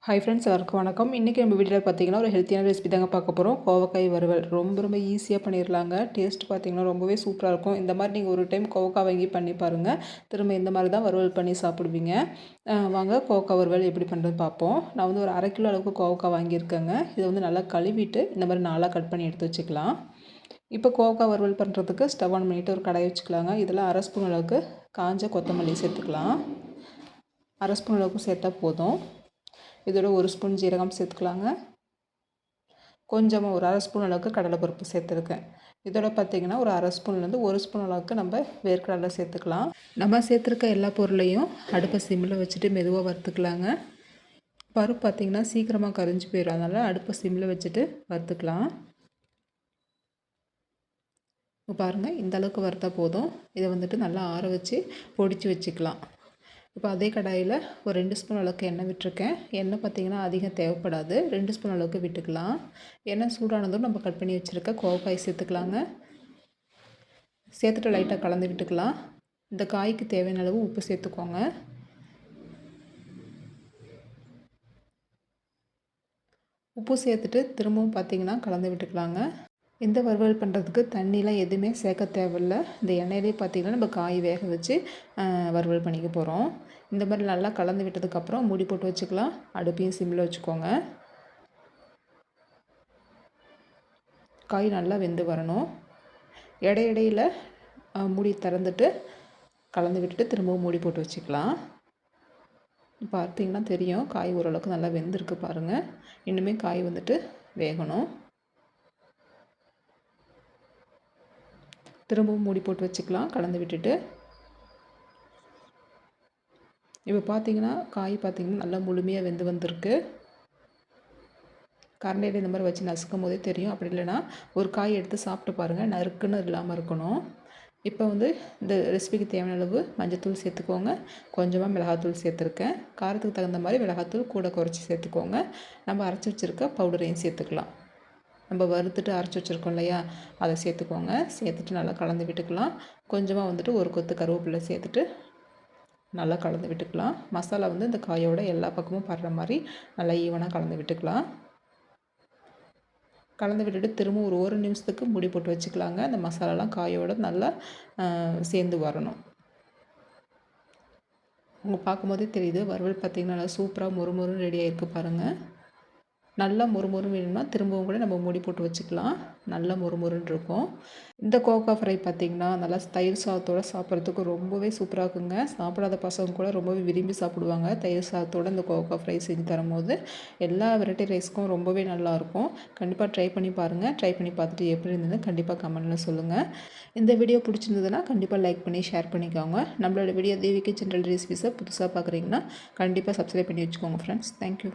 Hi friends, எல்லாருக்கும் வணக்கம். இன்றைக்கி நம்ம வீடியோவில் பார்த்தீங்கன்னா ஒரு ஹெல்த்தியான ரெசிபி தாங்க பார்க்க போகிறோம். கோவக்காய் வறுவல் ரொம்ப ஈஸியாக பண்ணிடலாங்க. டேஸ்ட் பார்த்தீங்கன்னா ரொம்பவே சூப்பராக இருக்கும். இந்த மாதிரி நீங்கள் ஒரு டைம் கோவக்காய் வாங்கி பண்ணி பாருங்கள். திரும்ப இந்த மாதிரி தான் வறுவல் பண்ணி சாப்பிடுவீங்க. வாங்க கோவக்காய் வறுவல் எப்படி பண்ணுறதுன்னு பார்ப்போம். நான் வந்து ஒரு 1/2 கிலோ அளவுக்கு கோவக்காய் வாங்கியிருக்கேங்க. இதை வந்து நல்லா கழுவிட்டு இந்த மாதிரி 4ஆக கட் பண்ணி எடுத்து வச்சுக்கலாம். இப்போ கோவக்காய் வறுவல் பண்ணுறதுக்கு ஸ்டவ் ஆன் பண்ணிவிட்டு ஒரு கடாயை வச்சுக்கலாங்க. இதில் 1/2 ஸ்பூன் அளவுக்கு காஞ்ச கொத்தமல்லி சேர்த்துக்கலாம். 1/2 ஸ்பூன் அளவுக்கு சேர்த்தா போதும். இதோட 1 ஸ்பூன் ஜீரகம் சேர்த்துக்கலாங்க. கொஞ்சமாக ஒரு 1/2 ஸ்பூன் அளவுக்கு கடலைப்பருப்பு சேர்த்துருக்கேன். இதோட பார்த்திங்கன்னா ஒரு 1/2 ஸ்பூன்லேருந்து 1 ஸ்பூன் அளவுக்கு நம்ம வேர்க்கடலை சேர்த்துக்கலாம். நம்ம சேர்த்துருக்க எல்லா பொருளையும் அடுப்பை சிம்மில் வச்சுட்டு மெதுவாக வறுத்துக்கலாங்க. பருப்பு பார்த்திங்கன்னா சீக்கிரமாக கரிஞ்சு போயிடும், அதனால் அடுப்பை சிம்மில் வச்சுட்டு வறுத்துக்கலாம். இப்போ பாருங்கள், இந்த அளவுக்கு வறுத்தா போதும். இதை வந்துட்டு நல்லா ஆற வச்சு பொடிச்சு வச்சுக்கலாம். இப்போ அதே கடாயில் ஒரு 2 ஸ்பூன் அளவுக்கு எண்ணெய் விட்டுருக்கேன். எண்ணெய் பார்த்திங்கன்னா அதிகம் தேவைப்படாது, 2 ஸ்பூன் அளவுக்கு விட்டுக்கலாம். எண்ணெய் சூடானதும் நம்ம கட் பண்ணி வச்சுருக்க கோவக்காய் சேர்த்துக்கலாங்க. சேர்த்துட்டு லைட்டாக கலந்து விட்டுக்கலாம். இந்த காய்க்கு தேவையான அளவு உப்பு சேர்த்துக்கோங்க. உப்பு சேர்த்துட்டு திரும்பவும் பார்த்திங்கன்னா கலந்து விட்டுக்கலாங்க. இந்த வறுவல் பண்ணுறதுக்கு தண்ணிலாம் எதுவுமே சேர்க்க தேவையில்ல. இந்த எண்ணெயிலே பார்த்திங்கன்னா நம்ம காய் வேக வச்சு வறுவல் பண்ணிக்க போகிறோம். இந்த மாதிரி நல்லா கலந்து விட்டதுக்கப்புறம் மூடி போட்டு வச்சுக்கலாம். அடுப்பையும் சிம்மில் வச்சுக்கோங்க. காய் நல்லா வெந்து வரணும். இடையில மூடி திறந்துட்டு கலந்து விட்டுட்டு திரும்பவும் மூடி போட்டு வச்சுக்கலாம். பார்த்திங்கன்னா தெரியும், காய் ஓரளவுக்கு நல்லா வெந்திருக்கு பாருங்கள். இன்னுமே காய் வந்துட்டு வேகணும். திரும்பவும் மூடி போட்டு வச்சுக்கலாம் கலந்து விட்டுட்டு. இப்போ பார்த்திங்கன்னா காய் பார்த்திங்கன்னா நல்லா முழுமையாக வெந்து வந்திருக்கு. கரண்டியில் இந்த மாதிரி வச்சு நசுக்கும் போதே தெரியும். அப்படி இல்லைன்னா ஒரு காய் எடுத்து சாப்பிட்டு பாருங்கள், நறுக்குன்னு இல்லாமல் இருக்கணும். இப்போ வந்து இந்த ரெசிபிக்கு தேவையான அளவு மஞ்சத்தூள் சேர்த்துக்கோங்க. கொஞ்சமாக மிளகாத்தூள் சேர்த்துருக்கேன். காரத்துக்கு தகுந்த மாதிரி மிளகாத்தூள் கூட குறைச்சி சேர்த்துக்கோங்க. நம்ம அரைச்சி வச்சுருக்க பவுடரையும் சேர்த்துக்கலாம். நம்ம வறுத்துட்டு அரைச்சி வச்சுருக்கோம் இல்லையா, அதை சேர்த்துக்கோங்க. சேர்த்துட்டு நல்லா கலந்து விட்டுக்கலாம். கொஞ்சமாக வந்துட்டு ஒரு கொத்து கருவேப்பிலை சேர்த்துட்டு நல்லா கலந்து விட்டுக்கலாம். மசாலா வந்து இந்த காயோட எல்லா பக்கமும் படுற மாதிரி நல்லா ஈவனாக கலந்து விட்டுக்கலாம். கலந்து விட்டுட்டு திரும்ப ஒரு 1 நிமிஷத்துக்கு மூடி போட்டு வச்சுக்கலாங்க. அந்த மசாலாலாம் காயோட நல்லா சேர்ந்து வரணும். உங்கள் பார்க்கும்போதே தெரியுது, வறுவல் பார்த்திங்கன்னா நல்லா சூப்பராக மொறுமொறுன்னு ரெடி ஆகிருக்கு பாருங்கள். நல்லா மொறுமொறுன்னு வேணும்னா திரும்பவும் கூட நம்ம மூடி போட்டு வச்சுக்கலாம். நல்லா மொறுமொறுன்னு இருக்கும். இந்த கோவக்காய் ஃப்ரை பார்த்திங்கன்னா நல்லா தயிர் சாதத்தோடு சாப்பிட்றதுக்கு ரொம்பவே சூப்பராக இருக்குங்க. சாப்பிடாத பசங்க கூட ரொம்பவே விரும்பி சாப்பிடுவாங்க. தயிர் சாதத்தோடு இந்த கோவக்காய் ஃப்ரை செஞ்சு தரும்போது எல்லா வெரைட்டி ரைஸ்க்கும் ரொம்பவே நல்லாயிருக்கும். கண்டிப்பாக ட்ரை பண்ணி பாருங்கள். ட்ரை பண்ணி பார்த்துட்டு எப்படி இருந்ததுன்னு கண்டிப்பாக கமெண்ட்டில் சொல்லுங்கள். இந்த வீடியோ பிடிச்சிருந்ததுன்னா கண்டிப்பாக லைக் பண்ணி ஷேர் பண்ணிக்கோங்க. நம்மளோட வீடியோ தேவி கிச்சன் ரெசிபீஸை புதுசாக பார்க்குறீங்கன்னா கண்டிப்பாக சப்ஸ்கிரைப் பண்ணி வச்சுக்கோங்க ஃப்ரெண்ட்ஸ். தேங்க்யூ.